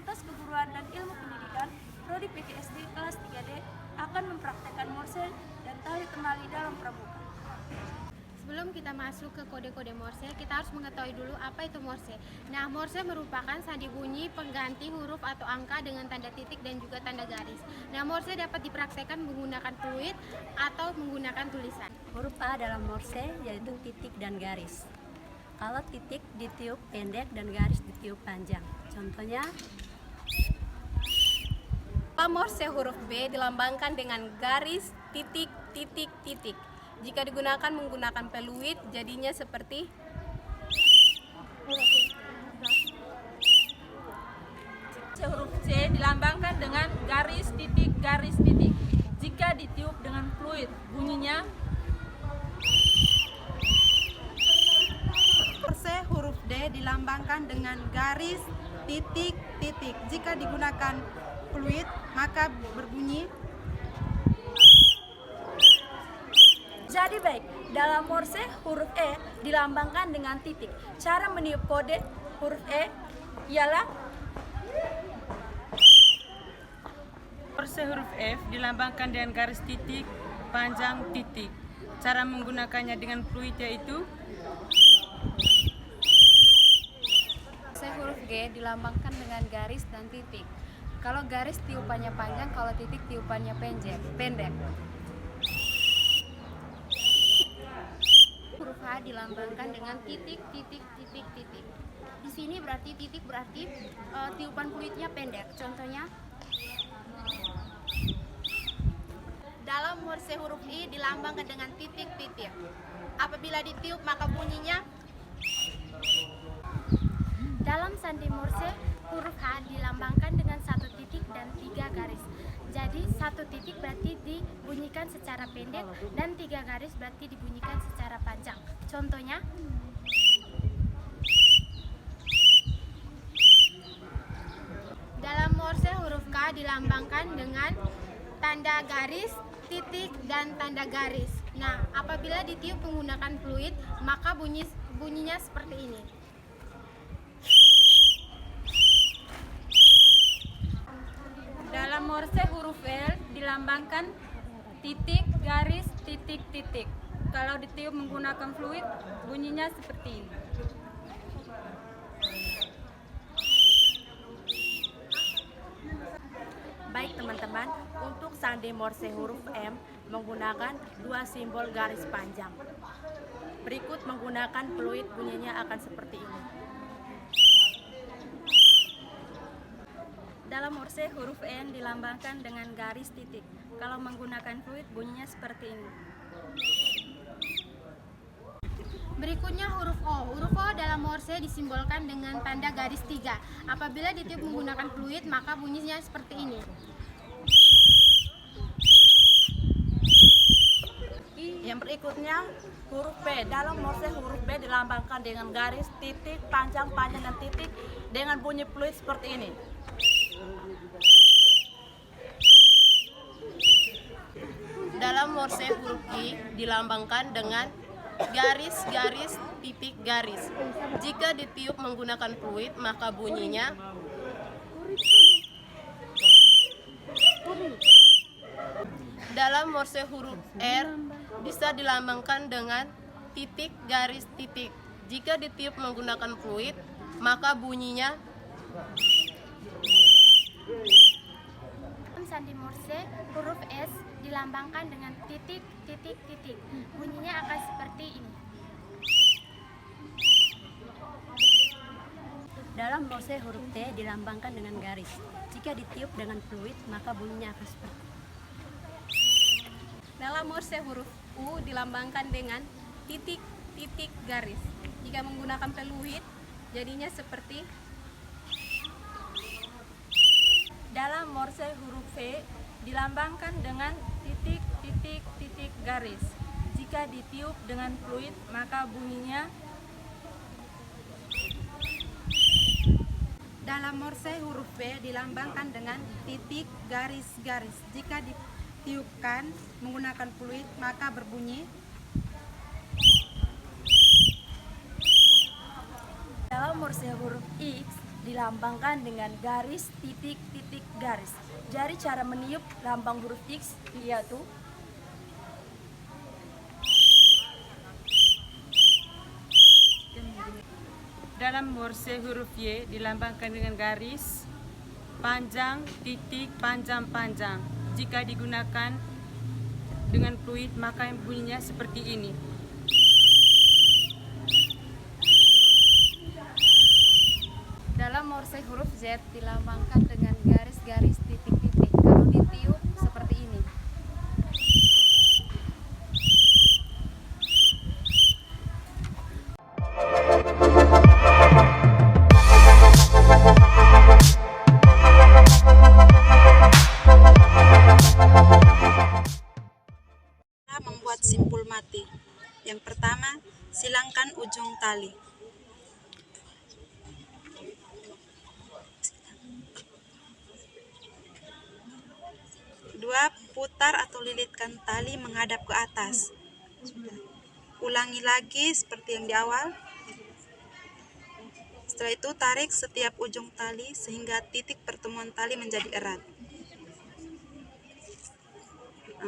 Fakultas Keguruan dan Ilmu Pendidikan, Prodi PKSD kelas 3D akan mempraktekkan Morse dan tali temali dalam pramuka. Sebelum kita masuk ke kode-kode Morse, kita harus mengetahui dulu apa itu Morse. Nah, Morse merupakan sandi bunyi pengganti huruf atau angka dengan tanda titik dan juga tanda garis. Nah, Morse dapat dipraktekkan menggunakan fluid atau menggunakan tulisan. Huruf A dalam Morse yaitu titik dan garis. Kalau titik ditiup pendek dan garis ditiup panjang. Contohnya, Morse huruf B dilambangkan dengan garis, titik, titik, titik. Jika digunakan menggunakan peluit, jadinya seperti huruf C dilambangkan dengan garis, titik, garis, titik. Jika ditiup dengan fluid, bunyinya Morse huruf D dilambangkan dengan garis, titik, titik. Jika digunakan fluid, maka berbunyi. Jadi baik, dalam Morse huruf E dilambangkan dengan titik. Cara meniup kode huruf E ialah Morse huruf F dilambangkan dengan garis titik, panjang titik. Cara menggunakannya dengan fluid yaitu Morse huruf G dilambangkan dengan garis dan titik. Kalau garis tiupannya panjang, kalau titik tiupannya pendek. Huruf H dilambangkan dengan titik, titik, titik, titik. Di sini berarti titik berarti tiupan fluidnya pendek. Contohnya, dalam Morse huruf I dilambangkan dengan titik, titik. Apabila ditiup maka bunyinya. Dalam sandi Morse huruf H dilambangkan dengan satu titik dan tiga garis. Jadi satu titik berarti dibunyikan secara pendek dan tiga garis berarti dibunyikan secara panjang. Contohnya, dalam Morse huruf K dilambangkan dengan tanda garis, titik, dan tanda garis. Nah, apabila ditiup menggunakan fluid, maka bunyinya seperti ini. dalam Morse huruf L dilambangkan titik, garis, titik, titik. Kalau ditiup menggunakan fluid, bunyinya seperti ini. baik teman-teman, untuk sandi Morse huruf M menggunakan dua simbol garis panjang. Berikut menggunakan fluid bunyinya akan seperti ini. Dalam Morse huruf N dilambangkan dengan garis titik. Kalau menggunakan fluid bunyinya seperti ini. Berikutnya huruf O. Huruf O dalam Morse disimbolkan dengan tanda garis 3. Apabila ditiup menggunakan fluid, maka bunyinya seperti ini. Yang berikutnya huruf P. Dalam Morse huruf B dilambangkan dengan garis, titik, panjang, dan titik dengan bunyi fluid seperti ini. Dalam Morse huruf I dilambangkan dengan garis-garis, titik, garis. Jika ditiup menggunakan fluid, maka bunyinya dalam Morse huruf R bisa dilambangkan dengan titik, garis, titik. Jika ditiup menggunakan fluid, maka bunyinya Sandi Morse huruf S dilambangkan dengan titik, titik, titik. Bunyinya akan seperti ini. Dalam Morse huruf T dilambangkan dengan garis. Jika ditiup dengan fluid, maka bunyinya akan seperti ini. dalam Morse huruf U dilambangkan dengan titik, titik, garis. Jika menggunakan peluit, jadinya seperti Dalam Morse huruf V dilambangkan dengan titik, titik, titik, garis. Jika ditiup dengan fluid, maka bunyinya Dalam Morse huruf V dilambangkan dengan titik, garis, garis. Jika ditiupkan menggunakan fluid, maka berbunyi. dalam Morse huruf X dilambangkan dengan garis, titik, titik, garis. Jadi cara meniup lambang huruf X yaitu Dalam Morse huruf Y dilambangkan dengan garis, panjang, titik, panjang-panjang. Jika digunakan dengan fluid maka bunyinya seperti ini. Dalam Morse huruf Z dilambangkan dengan garis-garis titik-titik. Kalau ditiup seperti ini. Membuat simpul mati. Yang pertama, silangkan ujung tali. Dua, putar atau lilitkan tali menghadap ke atas. Ulangi lagi seperti yang di awal. Setelah itu tarik setiap ujung tali sehingga titik pertemuan tali menjadi erat.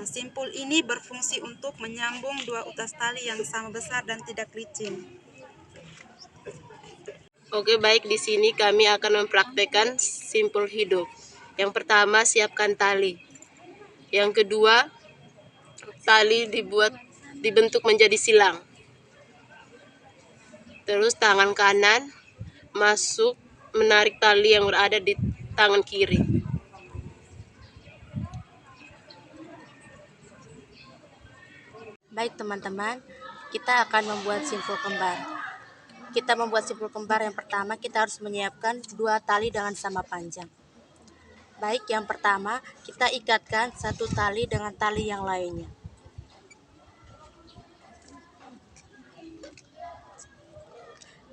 Simpul ini berfungsi untuk menyambung dua utas tali yang sama besar dan tidak licin. Oke, baik, di sini kami akan mempraktekkan simpul hidup. Yang pertama, siapkan tali. Yang kedua, tali dibentuk menjadi silang. Terus tangan kanan masuk menarik tali yang berada di tangan kiri. Baik teman-teman, kita akan membuat simpul kembar. Kita membuat simpul kembar yang pertama, kita harus menyiapkan dua tali dengan sama panjang. Baik, yang pertama kita ikatkan satu tali dengan tali yang lainnya.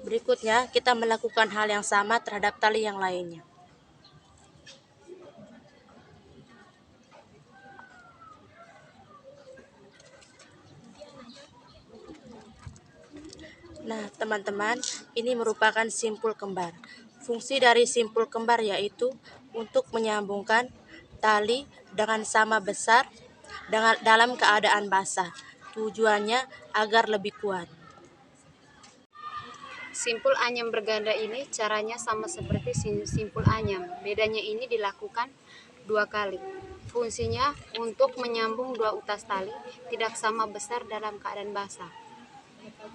Berikutnya kita melakukan hal yang sama terhadap tali yang lainnya. Nah, teman-teman, ini merupakan simpul kembar. Fungsi dari simpul kembar yaitu untuk menyambungkan tali dengan sama besar dalam keadaan basah. Tujuannya agar lebih kuat. Simpul anyam berganda ini caranya sama seperti simpul anyam. Bedanya ini dilakukan 2 kali. Fungsinya untuk menyambung dua utas tali tidak sama besar dalam keadaan basah.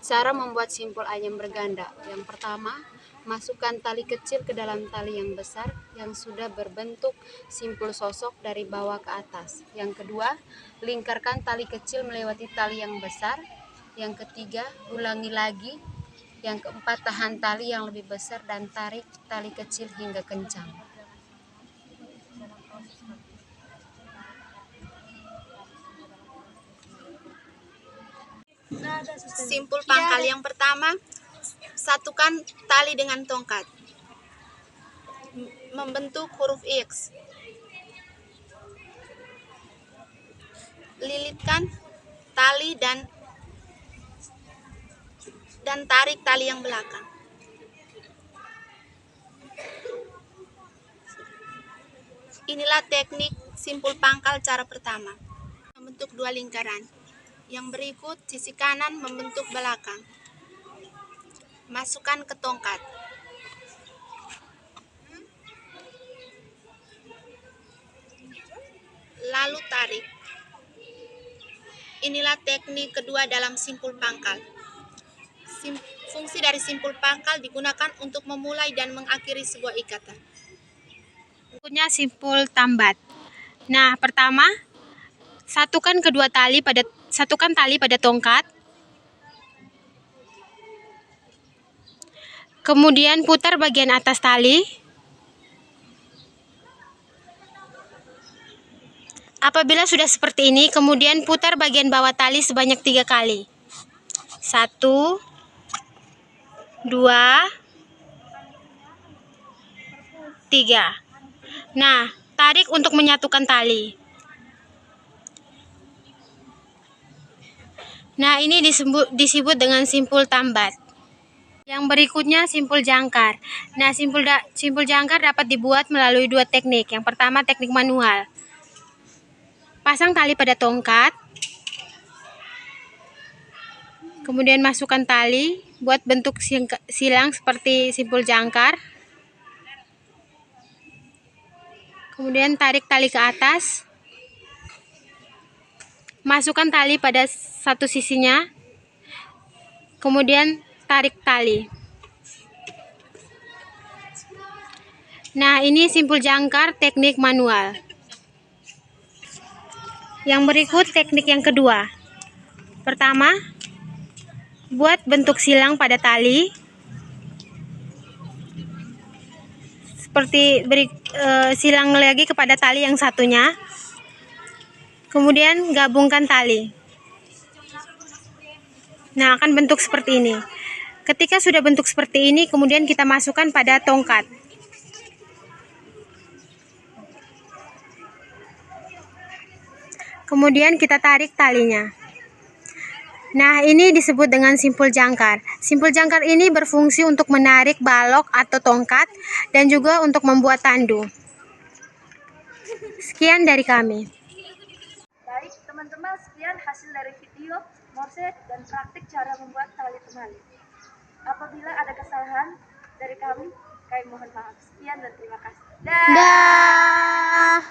Cara membuat simpul anyam berganda. Yang pertama, masukkan tali kecil ke dalam tali yang besar yang sudah berbentuk simpul sosok dari bawah ke atas. Yang kedua, lingkarkan tali kecil melewati tali yang besar. Yang ketiga, ulangi lagi. Yang keempat, tahan tali yang lebih besar dan tarik tali kecil hingga kencang. Simpul pangkal yang pertama, satukan tali dengan tongkat membentuk huruf X. Lilitkan tali dan tarik tali yang belakang. Inilah teknik simpul pangkal cara pertama, membentuk dua lingkaran. Yang berikut, sisi kanan membentuk belakang. Masukkan ke tongkat. Lalu tarik. Inilah teknik kedua dalam simpul pangkal. Fungsi dari simpul pangkal digunakan untuk memulai dan mengakhiri sebuah ikatan. Berikutnya simpul tambat. Nah, pertama, satukan tali pada tongkat. Kemudian putar bagian atas tali. Apabila sudah seperti ini, kemudian putar bagian bawah tali sebanyak 3 kali. 1, 2, 3. Nah, tarik untuk menyatukan tali. Nah, ini disebut dengan simpul tambat. Yang berikutnya simpul jangkar. Nah, simpul jangkar dapat dibuat melalui dua teknik. Yang pertama teknik manual. Pasang tali pada tongkat. Kemudian masukkan tali, buat bentuk silang seperti simpul jangkar. Kemudian tarik tali ke atas. Masukkan tali pada satu sisinya. Kemudian tarik tali. Nah, ini simpul jangkar teknik manual. Yang berikut teknik yang kedua. Pertama, buat bentuk silang pada tali. Seperti silang lagi kepada tali yang satunya. Kemudian gabungkan tali. Nah, akan bentuk seperti ini. Ketika sudah bentuk seperti ini, kemudian kita masukkan pada tongkat. Kemudian kita tarik talinya. Nah, ini disebut dengan simpul jangkar. Simpul jangkar ini berfungsi untuk menarik balok atau tongkat dan juga untuk membuat tandu. Sekian dari kami. Baik, teman-teman, sekian hasil dari video Morse dan praktik cara membuat tali temali. Apabila ada kesalahan dari kami mohon maaf. Sekian dan terima kasih. Dah.